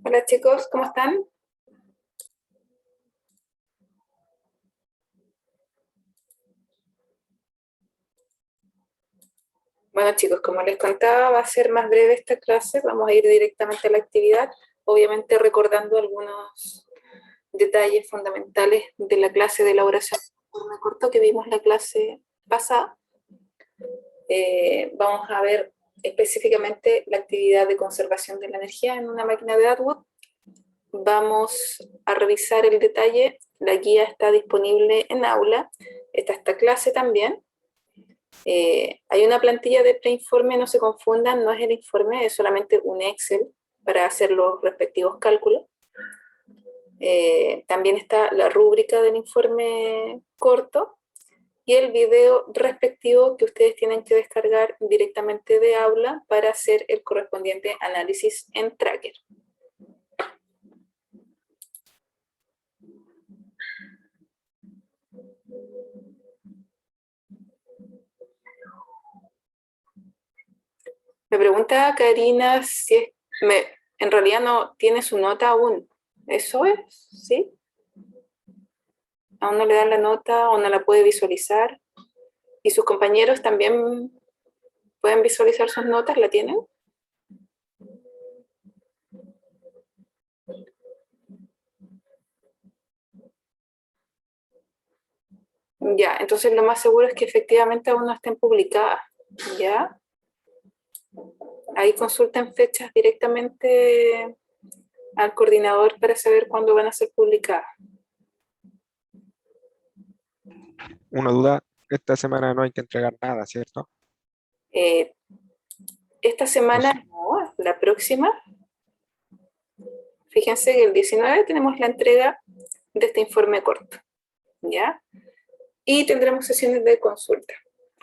Hola chicos, ¿cómo están? Bueno chicos, como les contaba, va a ser más breve esta clase, vamos a ir directamente a la actividad, obviamente recordando algunos detalles fundamentales de la clase de elaboración de informe corto que vimos la clase pasada. Vamos a ver específicamente la actividad de conservación de la energía en una máquina de Atwood. Vamos a revisar el detalle, la guía está disponible en aula, está esta clase también. Hay una plantilla de preinforme, no se confundan, no es el informe, es solamente un Excel para hacer los respectivos cálculos. También está la rúbrica del informe corto y el video respectivo que ustedes tienen que descargar directamente de aula para hacer el correspondiente análisis en Tracker. Me pregunta Karina si es, en realidad no tiene su nota aún. ¿Eso es? ¿Sí? ¿Aún no le dan la nota o no la puede visualizar? ¿Y sus compañeros también pueden visualizar sus notas? ¿La tienen? Ya, entonces lo más seguro es que efectivamente aún no estén publicadas. ¿Ya? Ahí consulten fechas directamente al coordinador para saber cuándo van a ser publicadas. Una duda, esta semana no hay que entregar nada, ¿cierto? Esta semana no, la próxima. Fíjense que el 19 tenemos la entrega de este informe corto, ¿ya? Y tendremos sesiones de consulta.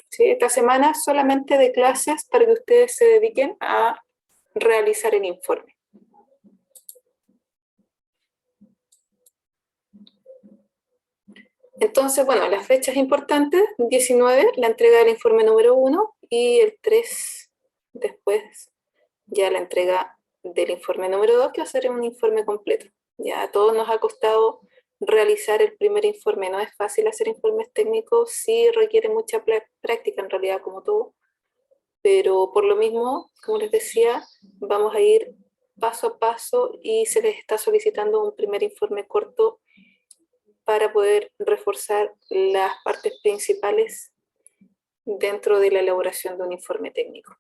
¿Sí? Esta semana solamente de clases para que ustedes se dediquen a realizar el informe. Entonces, bueno, las fechas importantes, 19, la entrega del informe número 1 y el 3 después ya la entrega del informe número 2, que va a ser un informe completo. Ya a todos nos ha costado realizar el primer informe, no es fácil hacer informes técnicos, sí requiere mucha práctica en realidad como todo, pero por lo mismo, como les decía, vamos a ir paso a paso y se les está solicitando un primer informe corto para poder reforzar las partes principales dentro de la elaboración de un informe técnico.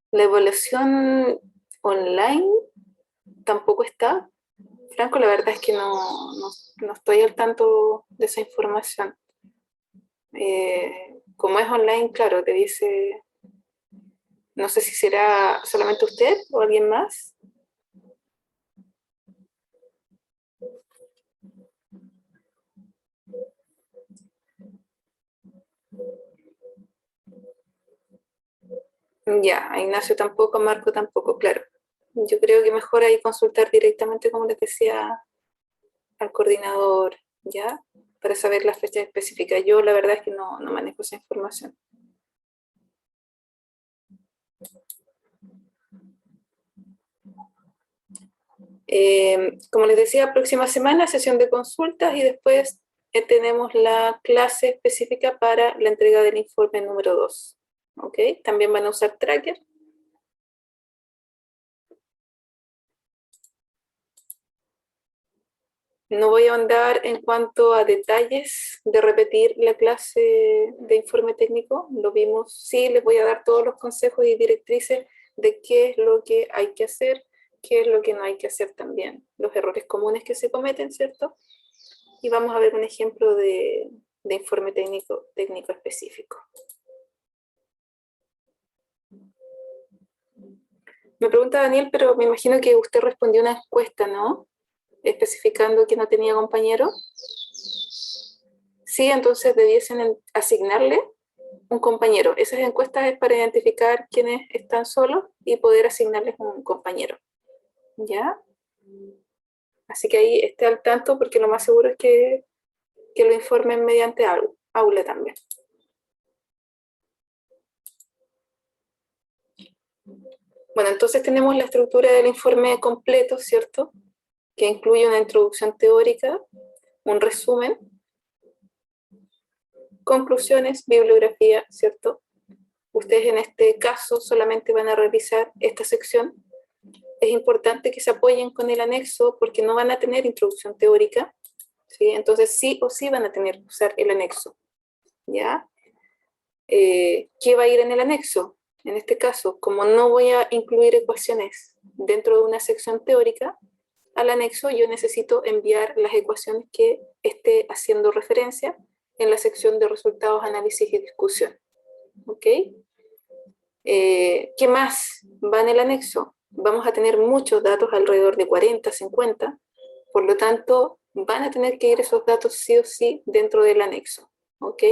La evaluación online tampoco está. Franco, la verdad es que no estoy al tanto de esa información. Como es online, claro, te dice, no sé si será solamente usted o alguien más. Ya, a Ignacio tampoco, a Marco tampoco, claro. Yo creo que mejor ahí consultar directamente, como les decía, al coordinador, ¿ya? Para saber las fechas específicas. Yo la verdad es que no manejo esa información. Como les decía, próxima semana sesión de consultas y después tenemos la clase específica para la entrega del informe número 2. ¿Ok? También van a usar Tracker. No voy a ahondar en cuanto a detalles de repetir la clase de informe técnico, lo vimos, sí, les voy a dar todos los consejos y directrices de qué es lo que hay que hacer, qué es lo que no hay que hacer también, los errores comunes que se cometen, ¿cierto? Y vamos a ver un ejemplo de informe técnico específico. Me pregunta Daniel, pero me imagino que usted respondió una encuesta, ¿no? Especificando que no tenía compañero. Sí, entonces debiesen asignarle un compañero. Esas encuestas es para identificar quiénes están solos y poder asignarles un compañero. ¿Ya? Así que ahí esté al tanto porque lo más seguro es que lo informen mediante aula también. . . . . 。 . . . . . . . . . . . . . . . . . . . . . . . . . . . . . . . . . . . . . . . . . . . . . . . . . . . . . . . Bueno, entonces tenemos la estructura del informe completo, ¿cierto? Que incluye una introducción teórica, un resumen, conclusiones, bibliografía, ¿cierto? Ustedes en este caso solamente van a revisar esta sección. Es importante que se apoyen con el anexo porque no van a tener introducción teórica, ¿sí? Entonces sí o sí van a tener que usar el anexo, ¿ya? ¿Qué va a ir en el anexo? En este caso, como no voy a incluir ecuaciones dentro de una sección teórica, al anexo yo necesito enviar las ecuaciones que esté haciendo referencia en la sección de resultados, análisis y discusión. ¿Ok? ¿Qué más va en el anexo? Vamos a tener muchos datos, alrededor de 40, 50, por lo tanto, van a tener que ir esos datos sí o sí dentro del anexo. ¿Ok?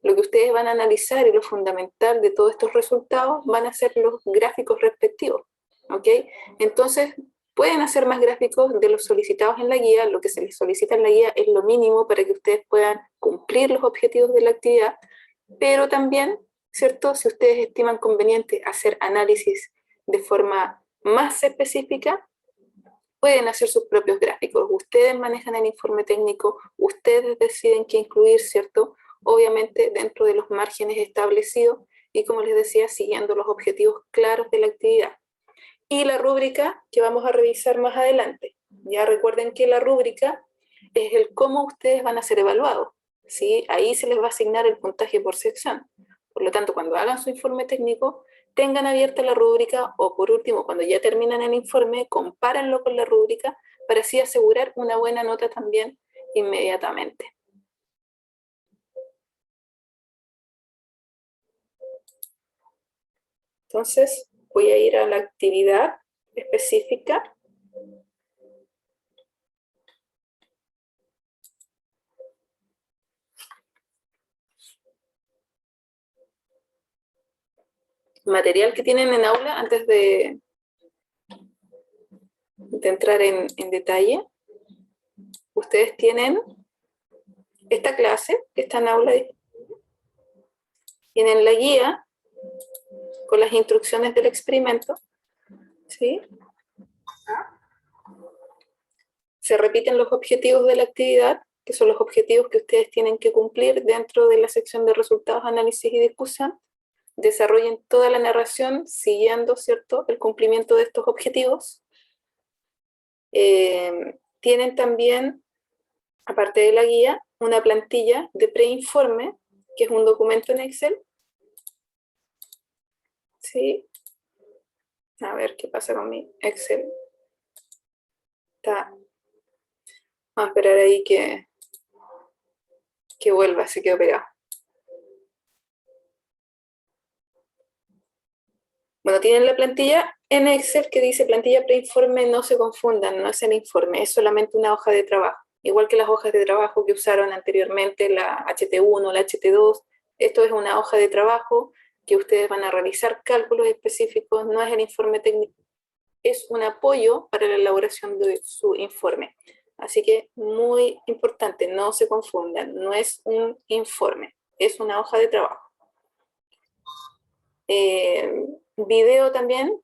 Lo que ustedes van a analizar y lo fundamental de todos estos resultados van a ser los gráficos respectivos. ¿Ok? Entonces, pueden hacer más gráficos de los solicitados en la guía. Lo que se les solicita en la guía es lo mínimo para que ustedes puedan cumplir los objetivos de la actividad, pero también, ¿cierto? Si ustedes estiman conveniente hacer análisis de forma más específica, pueden hacer sus propios gráficos. Ustedes manejan el informe técnico, ustedes deciden qué incluir, ¿cierto? Obviamente dentro de los márgenes establecidos y, como les decía, siguiendo los objetivos claros de la actividad. Y la rúbrica que vamos a revisar más adelante. Ya recuerden que la rúbrica es el cómo ustedes van a ser evaluados, ¿sí? Ahí se les va a asignar el puntaje por sección. Por lo tanto, cuando hagan su informe técnico, tengan abierta la rúbrica o, por último, cuando ya terminan el informe, compárenlo con la rúbrica para así asegurar una buena nota también inmediatamente. Entonces, voy a ir a la actividad específica. Material que tienen en aula antes de entrar en detalle. Ustedes tienen esta clase que está en aula, tienen la guía con las instrucciones del experimento, ¿sí? Se repiten los objetivos de la actividad, que son los objetivos que ustedes tienen que cumplir dentro de la sección de resultados, análisis y discusión. Desarrollen toda la narración siguiendo, ¿cierto?, el cumplimiento de estos objetivos. Tienen también, aparte de la guía, una plantilla de preinforme, que es un documento en Excel. ¿Sí? A ver qué pasa con mi Excel. Está. Vamos a esperar ahí que vuelva, se quedó pegado. Bueno, tienen la plantilla en Excel que dice plantilla preinforme, no se confundan, no es el informe, es solamente una hoja de trabajo. Igual que las hojas de trabajo que usaron anteriormente, la HT1, la HT2, esto es una hoja de trabajo que ustedes van a realizar cálculos específicos, no es el informe técnico, es un apoyo para la elaboración de su informe. Así que muy importante, no se confundan, no es un informe, es una hoja de trabajo. Video también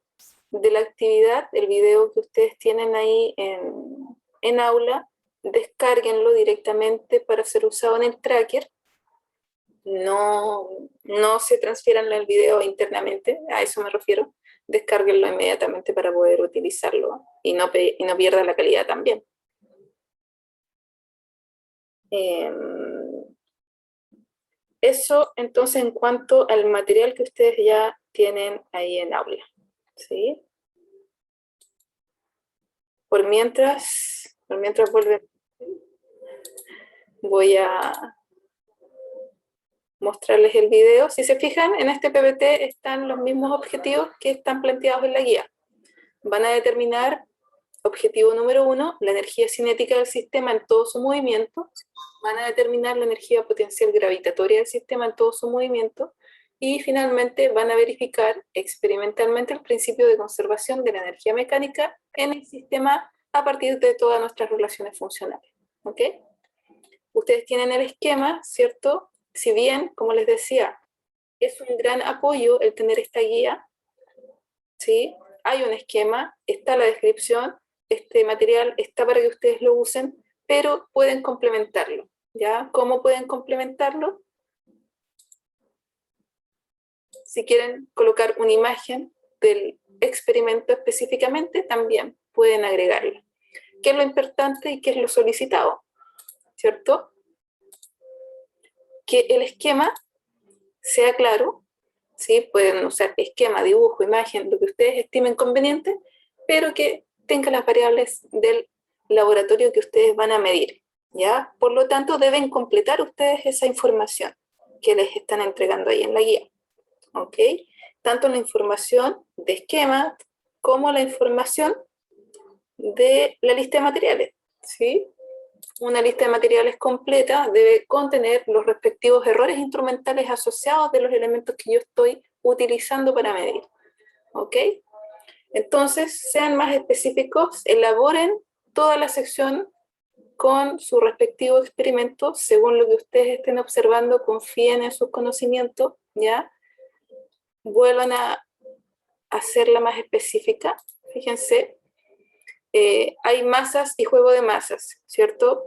de la actividad, el video que ustedes tienen ahí en aula, descárguenlo directamente para ser usado en el tracker. No se transfieran el video internamente, a eso me refiero. Descárguenlo inmediatamente para poder utilizarlo y no pierda la calidad también. Eso entonces en cuanto al material que ustedes ya tienen ahí en aula, ¿sí? Por mientras vuelve, voy a mostrarles el video. Si se fijan, en este PPT están los mismos objetivos que están planteados en la guía. Van a determinar objetivo número 1, la energía cinética del sistema en todo su movimiento. Van a determinar la energía potencial gravitatoria del sistema en todo su movimiento. Y finalmente van a verificar experimentalmente el principio de conservación de la energía mecánica en el sistema a partir de todas nuestras relaciones funcionales. ¿Ok? Ustedes tienen el esquema, ¿cierto? Si bien, como les decía, es un gran apoyo el tener esta guía, ¿sí? hay un esquema, está la descripción, este material está para que ustedes lo usen, pero pueden complementarlo, ¿ya? ¿Cómo pueden complementarlo? Si quieren colocar una imagen del experimento específicamente, también pueden agregarla. ¿Qué es lo importante y qué es lo solicitado? ¿Cierto? Que el esquema sea claro, ¿sí? Pueden usar esquema, dibujo, imagen, lo que ustedes estimen conveniente, pero que tenga las variables del laboratorio que ustedes van a medir, ¿ya? Por lo tanto, deben completar ustedes esa información que les están entregando ahí en la guía, ¿ok? Tanto la información de esquema como la información de la lista de materiales, ¿sí? Una lista de materiales completa debe contener los respectivos errores instrumentales asociados de los elementos que yo estoy utilizando para medir, ¿ok? Entonces, sean más específicos, elaboren toda la sección con su respectivo experimento, según lo que ustedes estén observando, confíen en sus conocimientos, ¿ya? Vuelvan a hacerla más específica, fíjense, hay masas y juego de masas, ¿cierto?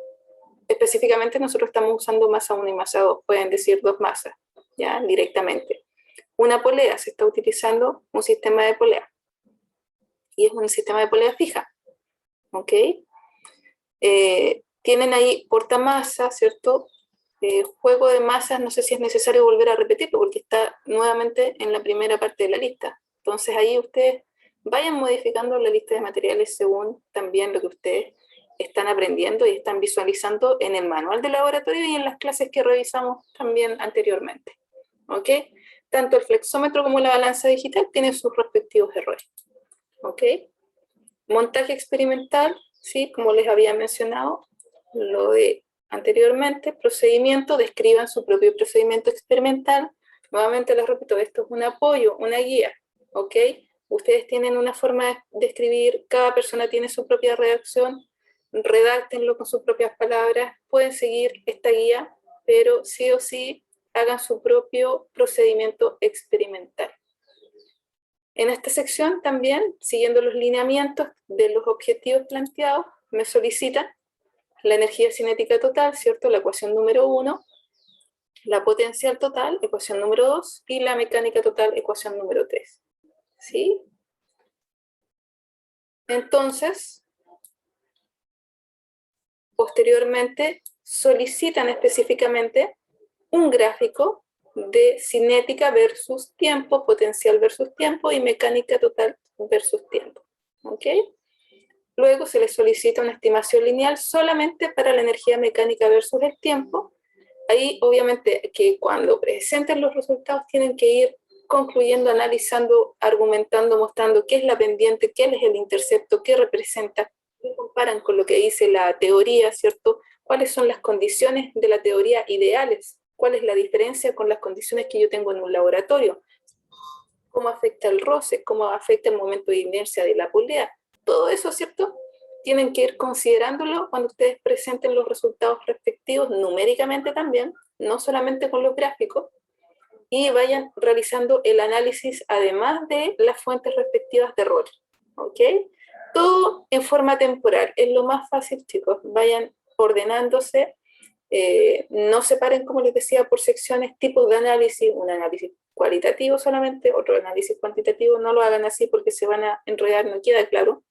Específicamente nosotros estamos usando masa 1 y masa 2, pueden decir dos masas, ¿ya? Directamente. Una polea, se está utilizando un sistema de polea, y es un sistema de polea fija, ¿ok? Tienen ahí portamasa, ¿cierto? Juego de masas, no sé si es necesario volver a repetirlo, porque está nuevamente en la primera parte de la lista. Entonces ahí ustedes vayan modificando la lista de materiales según también lo que ustedes están aprendiendo y están visualizando en el manual de laboratorio y en las clases que revisamos también anteriormente, ¿ok? Tanto el flexómetro como la balanza digital tienen sus respectivos errores, ¿ok? Montaje experimental, ¿sí? Como les había mencionado, lo de anteriormente, procedimiento, describan su propio procedimiento experimental. Nuevamente les repito, esto es un apoyo, una guía, ¿ok? Ustedes tienen una forma de escribir, cada persona tiene su propia redacción, redáctenlo con sus propias palabras, pueden seguir esta guía, pero sí o sí hagan su propio procedimiento experimental. En esta sección también, siguiendo los lineamientos de los objetivos planteados, me solicitan la energía cinética total, ¿cierto? La ecuación número 1, la potencial total, ecuación número 2, y la mecánica total, ecuación número 3. ¿Sí? Entonces, posteriormente, solicitan específicamente un gráfico de cinética versus tiempo, potencial versus tiempo, y mecánica total versus tiempo. ¿Ok? Luego se les solicita una estimación lineal solamente para la energía mecánica versus el tiempo. Ahí obviamente que cuando presenten los resultados tienen que ir concluyendo, analizando, argumentando, mostrando qué es la pendiente, qué es el intercepto, qué representa, qué comparan con lo que dice la teoría, ¿cierto? ¿Cuáles son las condiciones de la teoría ideales? ¿Cuál es la diferencia con las condiciones que yo tengo en un laboratorio? ¿Cómo afecta el roce? ¿Cómo afecta el momento de inercia de la polea? Todo eso, ¿cierto? Tienen que ir considerándolo cuando ustedes presenten los resultados respectivos, numéricamente también, no solamente con los gráficos, y vayan realizando el análisis además de las fuentes respectivas de error, ¿ok? Todo en forma temporal, es lo más fácil, chicos, vayan ordenándose, no separen, como les decía, por secciones, tipos de análisis, un análisis cualitativo solamente, otro análisis cuantitativo, no lo hagan así porque se van a enredar, no queda claro.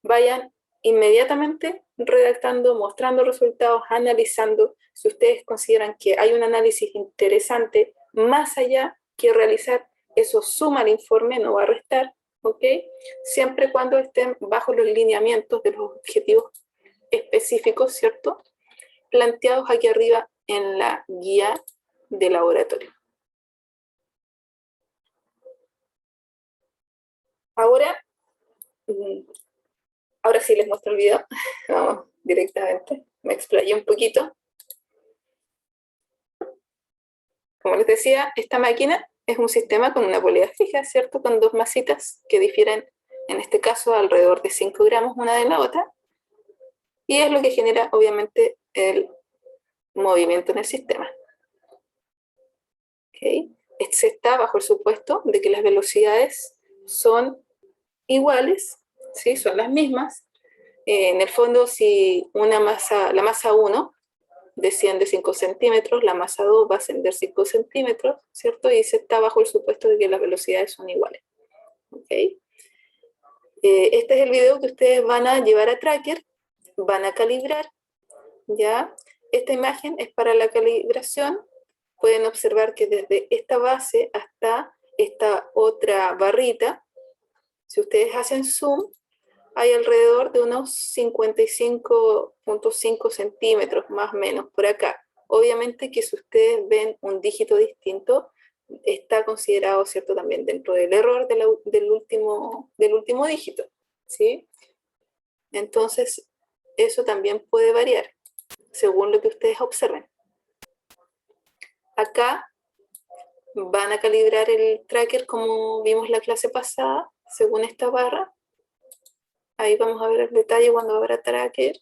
Vayan inmediatamente redactando, mostrando resultados, analizando. Si ustedes consideran que hay un análisis interesante, más allá que realizar, eso suma al informe, no va a restar, ¿ok? Siempre cuando estén bajo los lineamientos de los objetivos específicos, ¿cierto? Planteados aquí arriba en la guía de laboratorio. Ahora sí les muestro el video. Vamos directamente. Me explayé un poquito. Como les decía, esta máquina es un sistema con una polea fija, ¿cierto? Con dos masitas que difieren, en este caso, alrededor de 5 gramos una de la otra. Y es lo que genera, obviamente, el movimiento en el sistema. ¿Okay? Se está bajo el supuesto de que las velocidades son iguales, ¿sí? Son las mismas. En el fondo, si la masa 1 desciende 5 centímetros, la masa 2 va a ascender 5 centímetros, ¿cierto? Y se está bajo el supuesto de que las velocidades son iguales. ¿Ok? Este es el video que ustedes van a llevar a Tracker, van a calibrar, ¿ya? Esta imagen es para la calibración. Pueden observar que desde esta base hasta esta otra barrita, si ustedes hacen zoom, hay alrededor de unos 55.5 centímetros, más o menos, por acá. Obviamente que si ustedes ven un dígito distinto, está considerado, ¿cierto?, también dentro del error del último dígito, ¿sí? Entonces, eso también puede variar, según lo que ustedes observen. Acá van a calibrar el tracker como vimos la clase pasada, según esta barra. Ahí vamos a ver el detalle cuando abra tracker,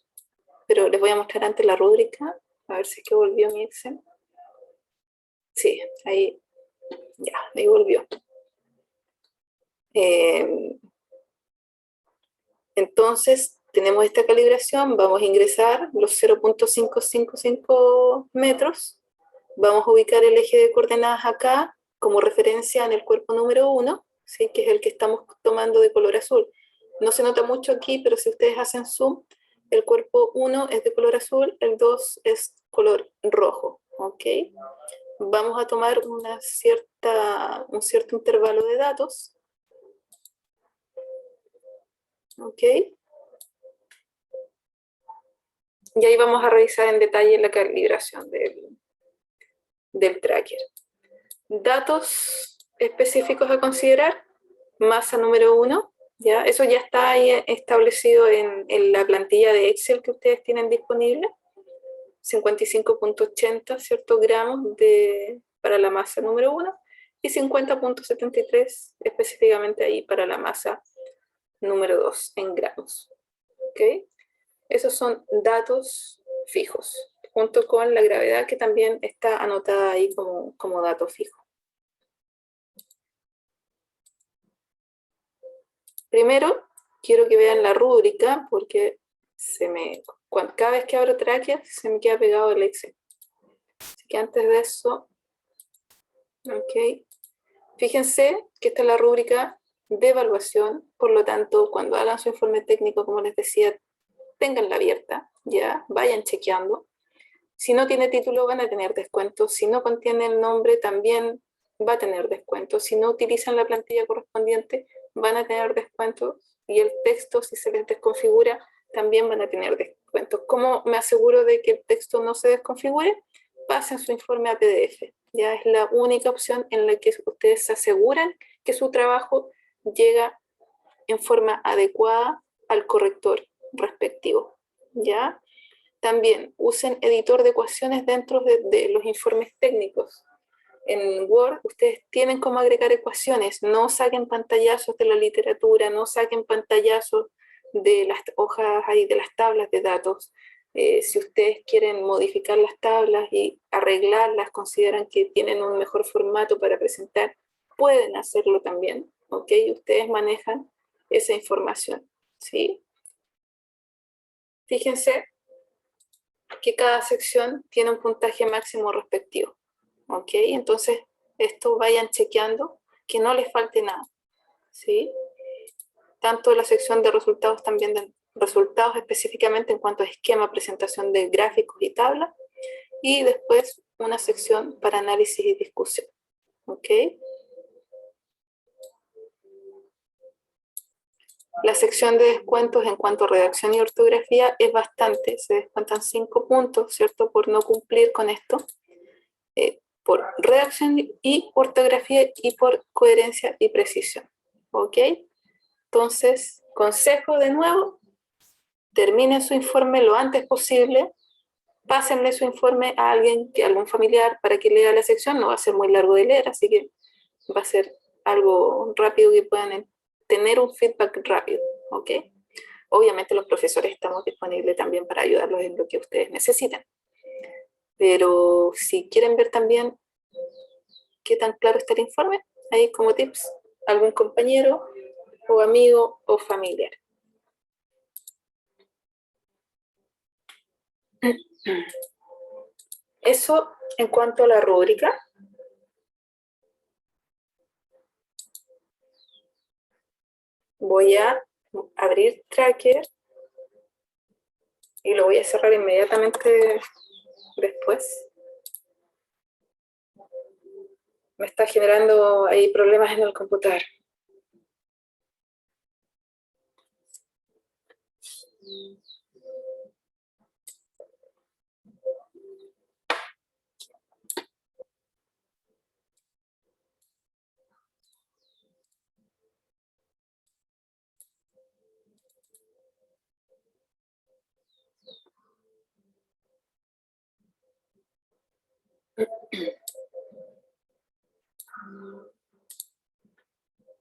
pero les voy a mostrar antes la rúbrica, a ver si es que volvió mi Excel. Sí, ahí, ya, ahí volvió. Entonces, tenemos esta calibración, vamos a ingresar los 0.555 metros, vamos a ubicar el eje de coordenadas acá como referencia en el cuerpo número 1, ¿sí? Que es el que estamos tomando de color azul. No se nota mucho aquí, pero si ustedes hacen zoom, el cuerpo 1 es de color azul, el 2 es color rojo, ¿ok? Vamos a tomar un cierto intervalo de datos, ¿ok? Y ahí vamos a revisar en detalle la calibración del tracker. Datos específicos a considerar, masa número 1, ¿ya? Eso ya está ahí establecido en la plantilla de Excel que ustedes tienen disponible, 55.80, ¿cierto?, gramos para la masa número 1 y 50.73 específicamente ahí para la masa número 2 en gramos. ¿Ok? Esos son datos fijos, junto con la gravedad que también está anotada ahí como dato fijo. Primero, quiero que vean la rúbrica porque cada vez que abro Tracker se me queda pegado el Excel. Así que antes de eso, ok, fíjense que esta es la rúbrica de evaluación, por lo tanto, cuando hagan su informe técnico, como les decía, ténganla abierta, ya, vayan chequeando. Si no tiene título, van a tener descuento. Si no contiene el nombre, también va a tener descuento. Si no utilizan la plantilla correspondiente, van a tener descuento. Y el texto, si se les desconfigura, también van a tener descuento. ¿Cómo me aseguro de que el texto no se desconfigure? Pasen su informe a PDF. Ya es la única opción en la que ustedes se aseguran que su trabajo llega en forma adecuada al corrector respectivo. ¿Ya? También usen editor de ecuaciones dentro de los informes técnicos. En Word ustedes tienen cómo agregar ecuaciones, no saquen pantallazos de la literatura, no saquen pantallazos de las hojas ahí de las tablas de datos. Si ustedes quieren modificar las tablas y arreglarlas, consideran que tienen un mejor formato para presentar, pueden hacerlo también, ¿ok? Ustedes manejan esa información, ¿sí? Fíjense que cada sección tiene un puntaje máximo respectivo, ¿ok? Entonces, esto vayan chequeando que no les falte nada, ¿sí? Tanto la sección de resultados, también de resultados específicamente en cuanto a esquema, presentación de gráficos y tablas, y después una sección para análisis y discusión, ¿ok? La sección de descuentos en cuanto a redacción y ortografía es bastante, se descuentan 5 puntos, ¿cierto?, por no cumplir con esto. Por redacción y ortografía y por coherencia y precisión. ¿Ok? Entonces, consejo de nuevo, terminen su informe lo antes posible, pásenle su informe a algún familiar para que lea la sección, no va a ser muy largo de leer, así que va a ser algo rápido que puedan tener un feedback rápido. ¿Ok? Obviamente los profesores estamos disponibles también para ayudarlos en lo que ustedes necesiten. Pero si quieren ver también qué tan claro está el informe, ahí como tips, algún compañero o amigo o familiar. Eso en cuanto a la rúbrica. Voy a abrir Tracker y lo voy a cerrar inmediatamente después. Me está generando ahí problemas en el computador.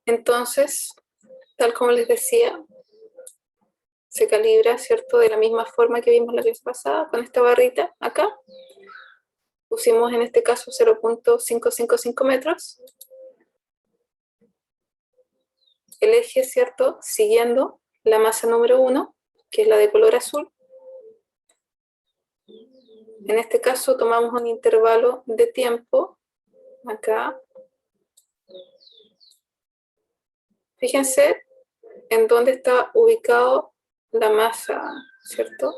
Entonces, tal como les decía, se calibra, ¿cierto? De la misma forma que vimos la vez pasada, con esta barrita acá. Pusimos en este caso 0.555 metros. El eje, ¿cierto? Siguiendo la masa número 1, que es la de color azul. En este caso tomamos un intervalo de tiempo, acá. Fíjense en dónde está ubicado la masa, ¿cierto?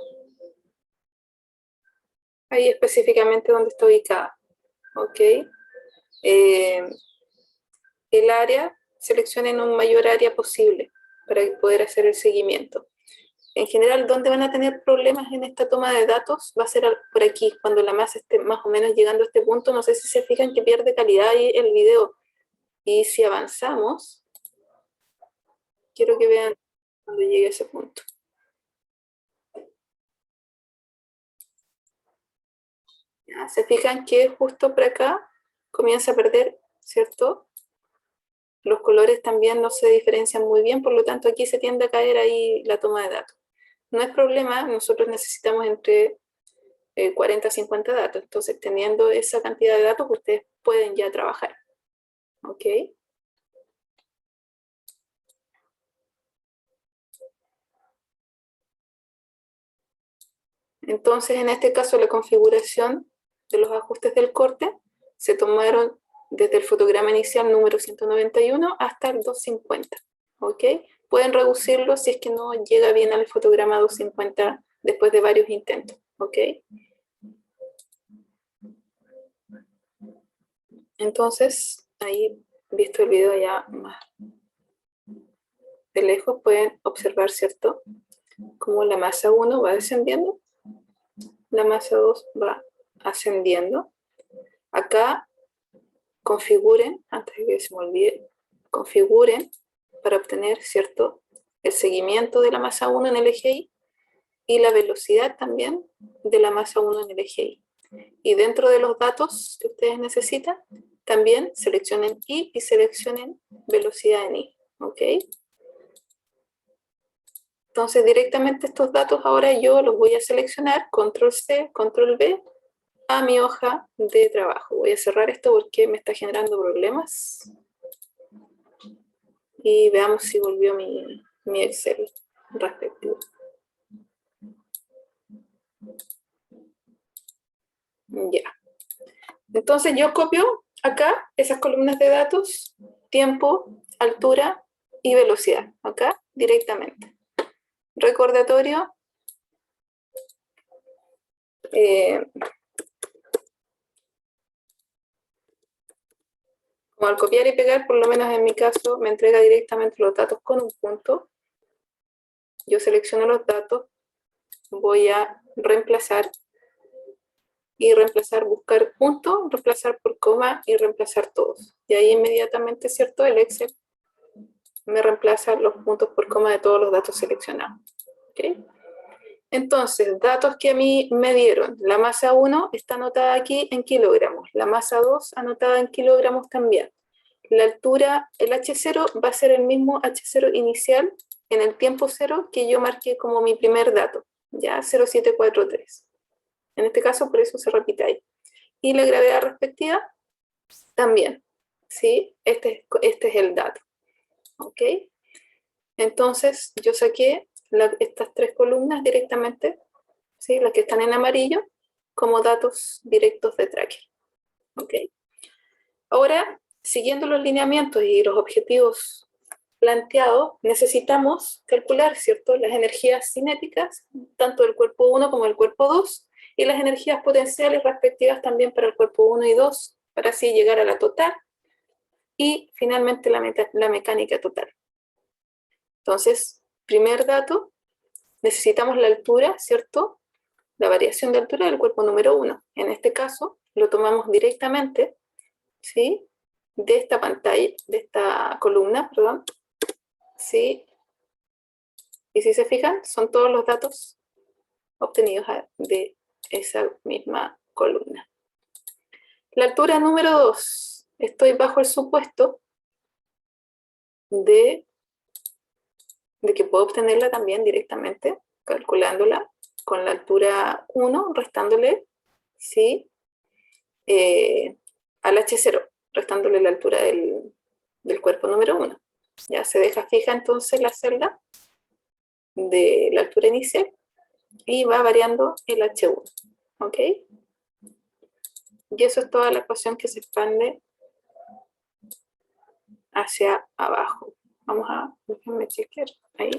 Ahí específicamente donde está ubicada, ¿ok? El área, seleccionen un mayor área posible para poder hacer el seguimiento. En general, ¿dónde van a tener problemas en esta toma de datos? Va a ser por aquí, cuando la masa esté más o menos llegando a este punto. No sé si se fijan que pierde calidad ahí el video. Y si avanzamos, quiero que vean cuando llegue a ese punto. ¿Ya? Se fijan que justo por acá comienza a perder, ¿cierto? Los colores también no se diferencian muy bien, por lo tanto aquí se tiende a caer ahí la toma de datos. No es problema, nosotros necesitamos entre 40 a 50 datos, entonces teniendo esa cantidad de datos ustedes pueden ya trabajar, ¿ok? Entonces en este caso la configuración de los ajustes del corte se tomaron desde el fotograma inicial número 191 hasta el 250, ¿ok? Pueden reducirlo si es que no llega bien al fotograma 250 después de varios intentos, ¿ok? Entonces, ahí, visto el video ya más de lejos, pueden observar, ¿cierto? Cómo la masa 1 va descendiendo, la masa 2 va ascendiendo. Acá configuren, antes de que se me olvide, configuren para obtener, ¿cierto? El seguimiento de la masa 1 en el eje Y y la velocidad también de la masa 1 en el eje Y. Y dentro de los datos que ustedes necesitan, también seleccionen Y y seleccionen velocidad en Y, ¿ok? Entonces directamente estos datos ahora yo los voy a seleccionar, control C, control V, a mi hoja de trabajo. Voy a cerrar esto porque me está generando problemas. Y veamos si volvió mi Excel respectivo. Ya. Entonces yo copio acá esas columnas de datos, tiempo, altura y velocidad, acá directamente. Recordatorio. Como al copiar y pegar, por lo menos en mi caso, me entrega directamente los datos con un punto. Yo selecciono los datos, voy a reemplazar y reemplazar, buscar punto, reemplazar por coma y reemplazar todos. Y ahí inmediatamente, ¿cierto? El Excel me reemplaza los puntos por coma de todos los datos seleccionados. ¿Okay? Entonces, datos que a mí me dieron. La masa 1 está anotada aquí en kilogramos. La masa 2 anotada en kilogramos también. La altura, el H0 va a ser el mismo H0 inicial en el tiempo 0 que yo marqué como mi primer dato, ya 0743. En este caso, por eso se repite ahí. Y la gravedad respectiva también, ¿sí? Este es el dato, ¿ok? Entonces, yo saqué estas tres columnas directamente, ¿sí? Las que están en amarillo, como datos directos de tracker. ¿Ok? Ahora, siguiendo los lineamientos y los objetivos planteados, necesitamos calcular, ¿cierto?, las energías cinéticas, tanto del cuerpo 1 como del cuerpo 2, y las energías potenciales respectivas también para el cuerpo 1 y 2, para así llegar a la total, y finalmente la mecánica total. Entonces, primer dato, necesitamos la altura, ¿cierto?, la variación de altura del cuerpo número 1. En este caso, lo tomamos directamente, ¿sí?, de esta pantalla, de esta columna, perdón, ¿sí? Y si se fijan, son todos los datos obtenidos de esa misma columna. La altura número 2, estoy bajo el supuesto de que puedo obtenerla también directamente, calculándola con la altura 1, restándole, ¿sí?, al H0, restándole la altura del cuerpo número 1. Ya se deja fija entonces la celda de la altura inicial y va variando el H1. ¿Ok? Y eso es toda la ecuación que se expande hacia abajo. Vamos a, déjenme chequear ahí.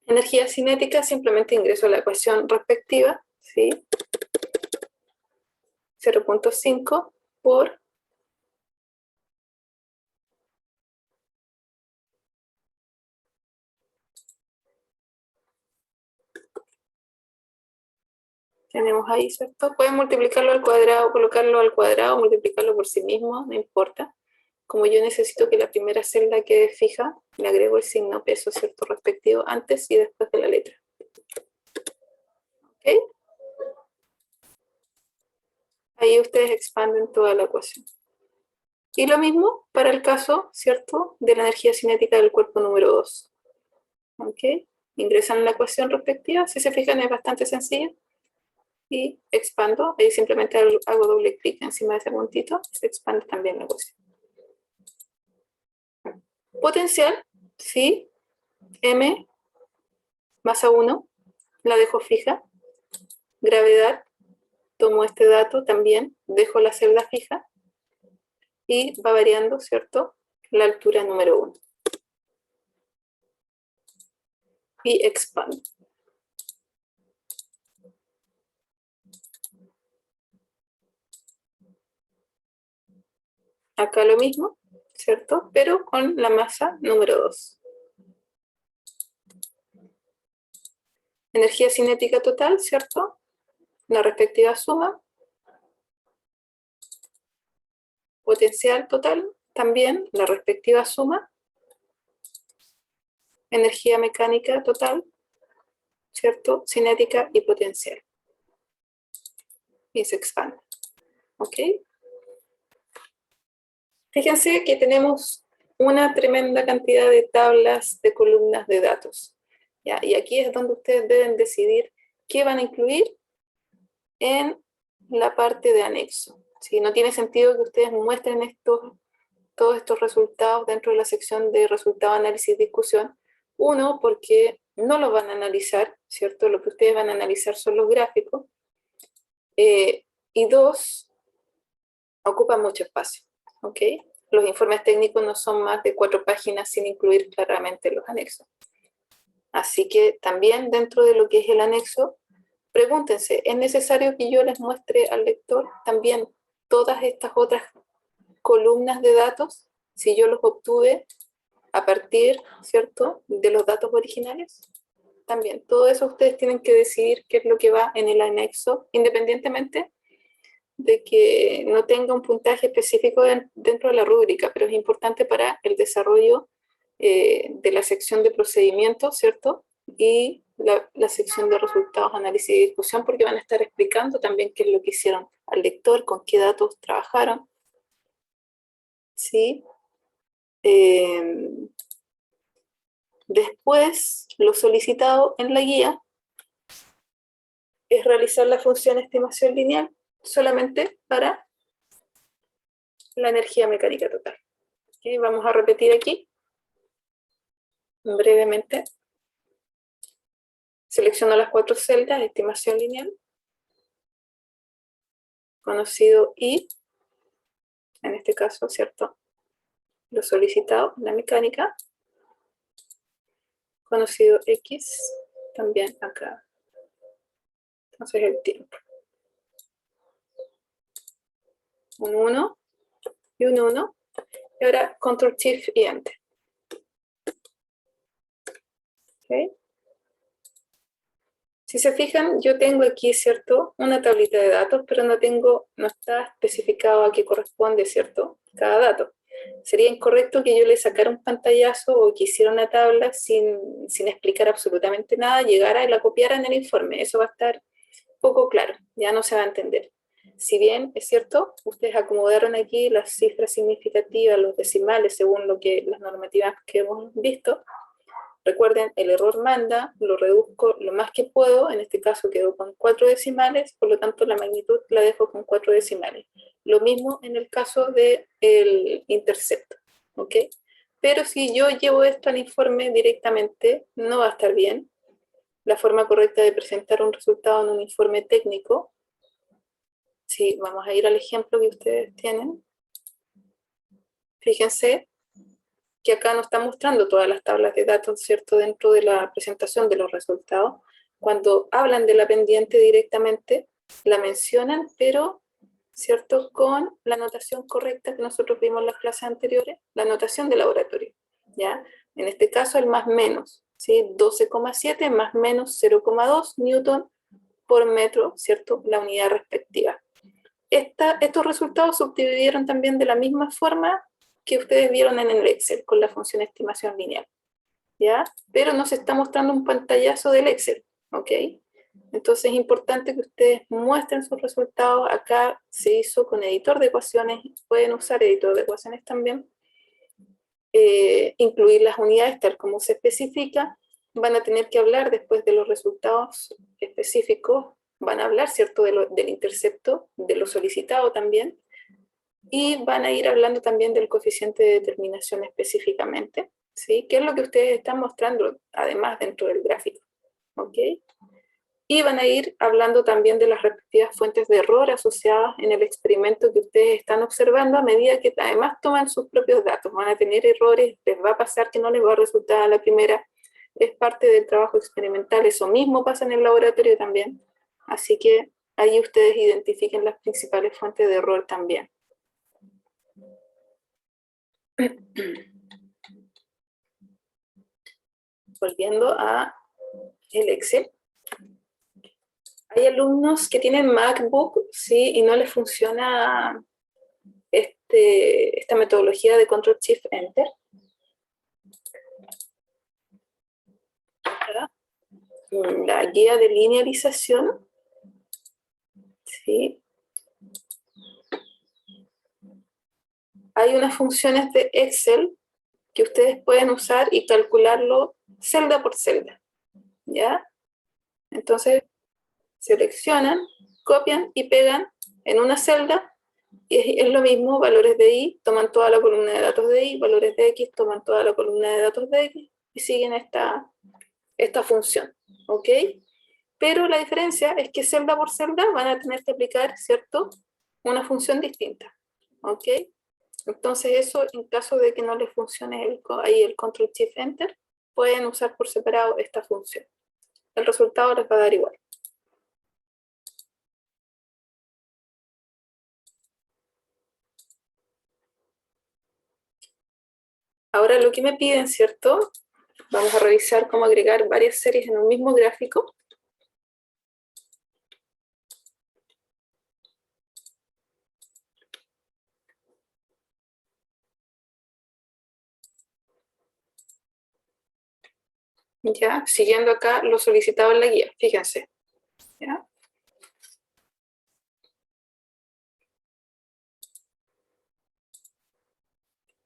Energía cinética, simplemente ingreso la ecuación respectiva, ¿sí? 0.5 por tenemos ahí, ¿cierto? Pueden multiplicarlo al cuadrado, colocarlo al cuadrado, multiplicarlo por sí mismo, no importa. Como yo necesito que la primera celda quede fija, le agrego el signo peso, ¿cierto?, respectivo antes y después de la letra. ¿Ok? Ahí ustedes expanden toda la ecuación. Y lo mismo para el caso, ¿cierto?, de la energía cinética del cuerpo número 2. ¿Ok? Ingresan la ecuación respectiva, si se fijan es bastante sencilla. Y expando, ahí simplemente hago doble clic encima de ese puntito, se expande también la ecuación. Potencial, ¿sí? M, masa 1, la dejo fija. Gravedad, tomo este dato también, dejo la celda fija. Y va variando, ¿cierto?, la altura número 1. Y expando. Acá lo mismo, ¿cierto?, pero con la masa número 2. Energía cinética total, ¿cierto?, la respectiva suma. Potencial total, también la respectiva suma. Energía mecánica total, ¿cierto?, cinética y potencial. Y se expande. ¿Ok? Fíjense que tenemos una tremenda cantidad de tablas, de columnas de datos. ¿Ya? Y aquí es donde ustedes deben decidir qué van a incluir en la parte de anexo. ¿Sí? No tiene sentido que ustedes muestren todos estos resultados dentro de la sección de resultado, análisis y discusión. Uno, porque no los van a analizar, ¿cierto? Lo que ustedes van a analizar son los gráficos. Y dos, ocupan mucho espacio. ¿Ok? Los informes técnicos no son más de 4 páginas sin incluir claramente los anexos. Así que también dentro de lo que es el anexo, pregúntense, ¿es necesario que yo les muestre al lector también todas estas otras columnas de datos si yo los obtuve a partir, ¿cierto?, de los datos originales? También, todo eso ustedes tienen que decidir qué es lo que va en el anexo, independientemente de que no tenga un puntaje específico dentro de la rúbrica, pero es importante para el desarrollo de la sección de procedimientos, ¿cierto? Y la sección de resultados, análisis y discusión, porque van a estar explicando también qué es lo que hicieron al lector, con qué datos trabajaron, ¿sí? Después, lo solicitado en la guía es realizar la función estimación lineal solamente para la energía mecánica total. ¿Okay? Vamos a repetir aquí. brevemente. Selecciono las 4 celdas, estimación lineal, conocido Y, en este caso, ¿cierto? Lo solicitado, la mecánica, conocido X, también acá. Entonces el tiempo. Un 1 y un 1. Y ahora Control Shift y Enter. ¿Okay? Si se fijan, yo tengo aquí, ¿cierto? Una tablita de datos, pero no está especificado a qué corresponde, ¿cierto? Cada dato. Sería incorrecto que yo le sacara un pantallazo o que hiciera una tabla sin explicar absolutamente nada, llegara y la copiara en el informe. Eso va a estar poco claro, ya no se va a entender. Si bien es cierto, ustedes acomodaron aquí las cifras significativas, los decimales, según las normativas que hemos visto. Recuerden, el error manda, lo reduzco lo más que puedo, en este caso quedó con 4 decimales, por lo tanto la magnitud la dejo con 4 decimales. Lo mismo en el caso del intercepto, ¿ok? Pero si yo llevo esto al informe directamente, no va a estar bien. La forma correcta de presentar un resultado en un informe técnico, si vamos a ir al ejemplo que ustedes tienen, fíjense que acá no está mostrando todas las tablas de datos, ¿cierto? Dentro de la presentación de los resultados. Cuando hablan de la pendiente directamente, la mencionan, pero, ¿cierto? Con la notación correcta que nosotros vimos en las clases anteriores, la notación de laboratorio, ¿ya? En este caso, el más menos, ¿sí? 12,7 más menos 0,2 newton por metro, ¿cierto? La unidad respectiva. Estos resultados se subdividieron también de la misma forma que ustedes vieron en el Excel con la función estimación lineal, ¿ya? Pero nos está mostrando un pantallazo del Excel, ¿ok? Entonces es importante que ustedes muestren sus resultados. Acá se hizo con editor de ecuaciones, pueden usar editor de ecuaciones también. Incluir las unidades tal como se especifica. Van a tener que hablar después de los resultados específicos, van a hablar, ¿cierto?, del intercepto, de lo solicitado también, y van a ir hablando también del coeficiente de determinación específicamente, ¿sí? Que es lo que ustedes están mostrando, además, dentro del gráfico, ¿ok? Y van a ir hablando también de las respectivas fuentes de error asociadas en el experimento que ustedes están observando a medida que además toman sus propios datos. Van a tener errores, les va a pasar que no les va a resultar a la primera, es parte del trabajo experimental, eso mismo pasa en el laboratorio también. Así que ahí ustedes identifiquen las principales fuentes de error también. Volviendo a el Excel. Hay alumnos que tienen MacBook, ¿sí? Y no les funciona esta metodología de Control Shift Enter. La guía de linealización, ¿sí? Hay unas funciones de Excel que ustedes pueden usar y calcularlo celda por celda, ¿ya? Entonces, seleccionan, copian y pegan en una celda, y es lo mismo, valores de Y, toman toda la columna de datos de Y, valores de X, toman toda la columna de datos de X, y siguen esta función, ¿ok? Pero la diferencia es que celda por celda van a tener que aplicar, ¿cierto?, una función distinta, ¿ok? Entonces eso, en caso de que no les funcione ahí el Control Shift Enter, pueden usar por separado esta función. El resultado les va a dar igual. Ahora lo que me piden, ¿cierto? Vamos a revisar cómo agregar varias series en un mismo gráfico. Ya, siguiendo acá lo solicitado en la guía, fíjense. ¿Ya?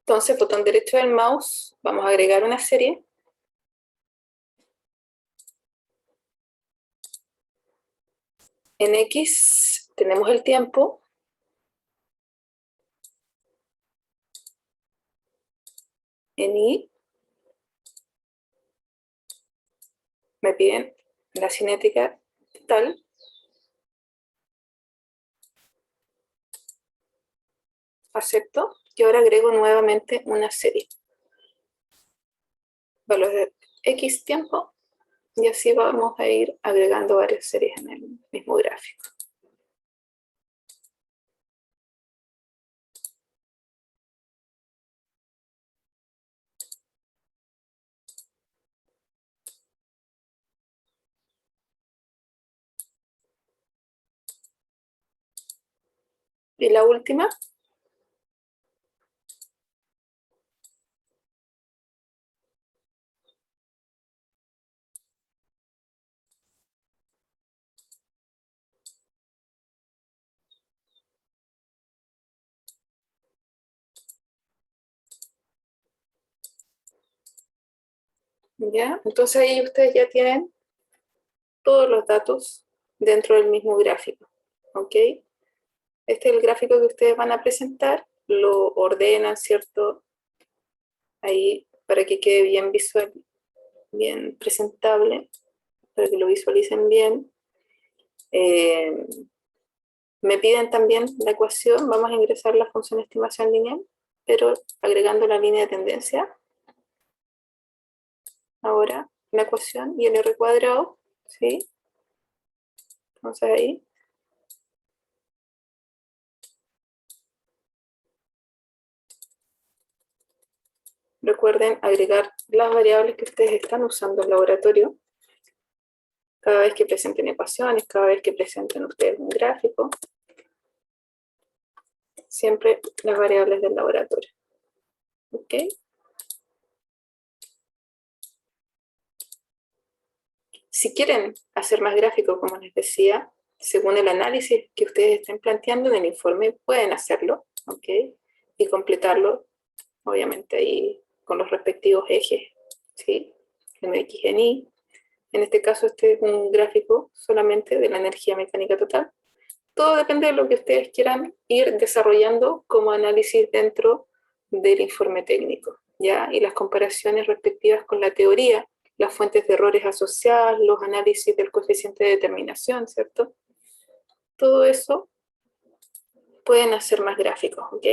Entonces, botón derecho del mouse, vamos a agregar una serie. En X tenemos el tiempo. En Y Me piden la cinética total. Acepto. Y ahora agrego nuevamente una serie. Valor de X tiempo. Y así vamos a ir agregando varias series en el mismo gráfico. Y la última. ¿Ya? Entonces ahí ustedes ya tienen todos los datos dentro del mismo gráfico. ¿Ok? Este es el gráfico que ustedes van a presentar. Lo ordenan, ¿cierto? Ahí para que quede bien visual, bien presentable, para que lo visualicen bien. Me piden también la ecuación. Vamos a ingresar la función de estimación lineal, pero agregando la línea de tendencia. Ahora la ecuación y el r cuadrado, ¿sí? Entonces ahí. Recuerden agregar las variables que ustedes están usando en el laboratorio. Cada vez que presenten ecuaciones, cada vez que presenten ustedes un gráfico. Siempre las variables del laboratorio. ¿Ok? Si quieren hacer más gráficos, como les decía, según el análisis que ustedes estén planteando en el informe, pueden hacerlo, ¿ok? Y completarlo, obviamente, ahí con los respectivos ejes, ¿sí? MX en Y. En este caso, este es un gráfico solamente de la energía mecánica total. Todo depende de lo que ustedes quieran ir desarrollando como análisis dentro del informe técnico, ¿ya? Y las comparaciones respectivas con la teoría, las fuentes de errores asociadas, los análisis del coeficiente de determinación, ¿cierto? Todo eso pueden hacer más gráficos, ¿ok?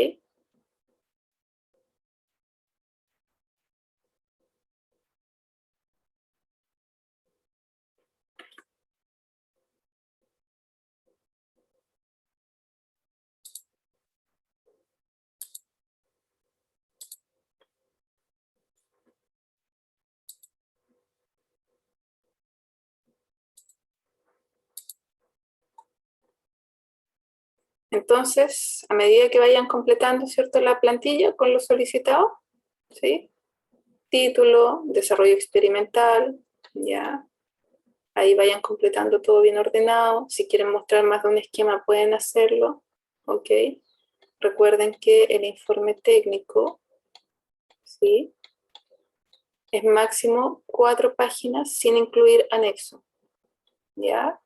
Entonces, a medida que vayan completando, ¿cierto?, la plantilla con lo solicitado, ¿sí? Título, desarrollo experimental, ya. Ahí vayan completando todo bien ordenado. Si quieren mostrar más de un esquema, pueden hacerlo, ¿ok? Recuerden que el informe técnico, ¿sí?, es máximo 4 páginas sin incluir anexo, ¿ya?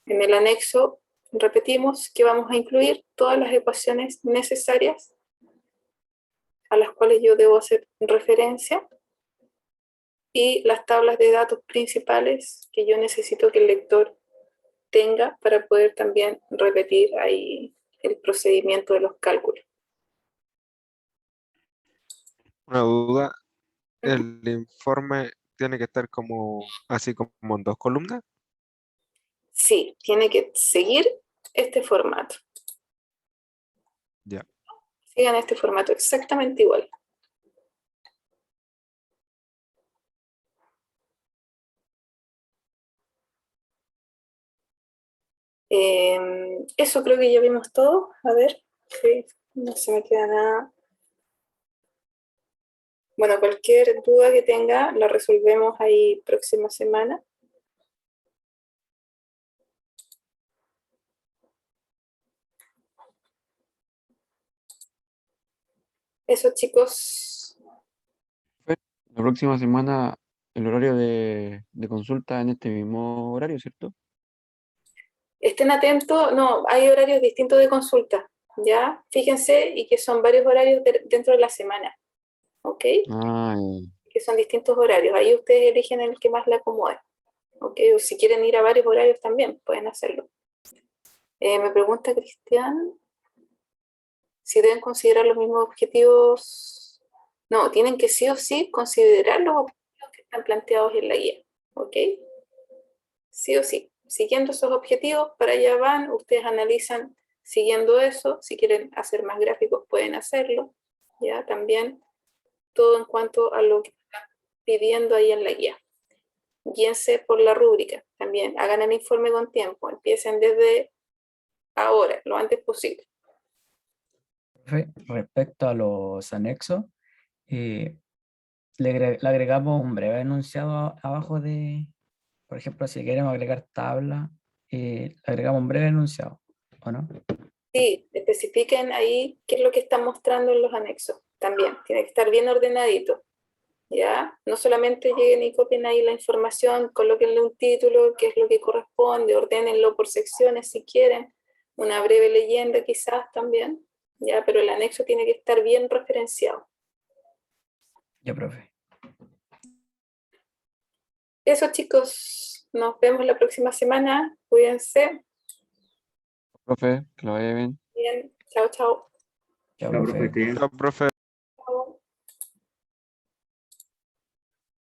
En el anexo repetimos que vamos a incluir todas las ecuaciones necesarias a las cuales yo debo hacer referencia y las tablas de datos principales que yo necesito que el lector tenga para poder también repetir ahí el procedimiento de los cálculos. Una duda, Uh-huh. ¿el informe tiene que estar como así como en dos columnas? Sí, tiene que seguir este formato. Ya. Sigan este formato exactamente igual. Eso creo que ya vimos todo. A ver, sí, no se me queda nada. Bueno, cualquier duda que tenga la resolvemos ahí próxima semana. Eso, chicos. La próxima semana el horario de consulta en este mismo horario, ¿cierto? Estén atentos, no, hay horarios distintos de consulta, ¿ya? Fíjense y que son varios horarios dentro de la semana. ¿ok? Ah, Que son distintos horarios. Ahí ustedes eligen el que más le acomode, ¿ok? O si quieren ir a varios horarios también, pueden hacerlo. Me pregunta Cristian si deben considerar los mismos objetivos. No, tienen que sí o sí considerar los objetivos que están planteados en la guía, ¿ok? Sí o sí. Siguiendo esos objetivos, para allá van, ustedes analizan siguiendo eso. Si quieren hacer más gráficos, pueden hacerlo, ¿ya? También todo en cuanto a lo que están pidiendo ahí en la guía. Guíense por la rúbrica también. Hagan el informe con tiempo. Empiecen desde ahora, lo antes posible. Respecto a los anexos, le agregamos un breve enunciado abajo de, por ejemplo, si queremos agregar tabla, le agregamos un breve enunciado, ¿o no? Sí, especifiquen ahí qué es lo que están mostrando en los anexos. También tiene que estar bien ordenadito, ¿ya? No solamente lleguen y copien ahí la información, colóquenle un título, qué es lo que corresponde, ordénenlo por secciones si quieren, una breve leyenda quizás también, ¿ya? Pero el anexo tiene que estar bien referenciado. Ya, profe. Eso, chicos, nos vemos la próxima semana. Cuídense. profe, que lo vaya bien. Bien, chao, chao. Chao, Ya, profe. profe. Chao, profe.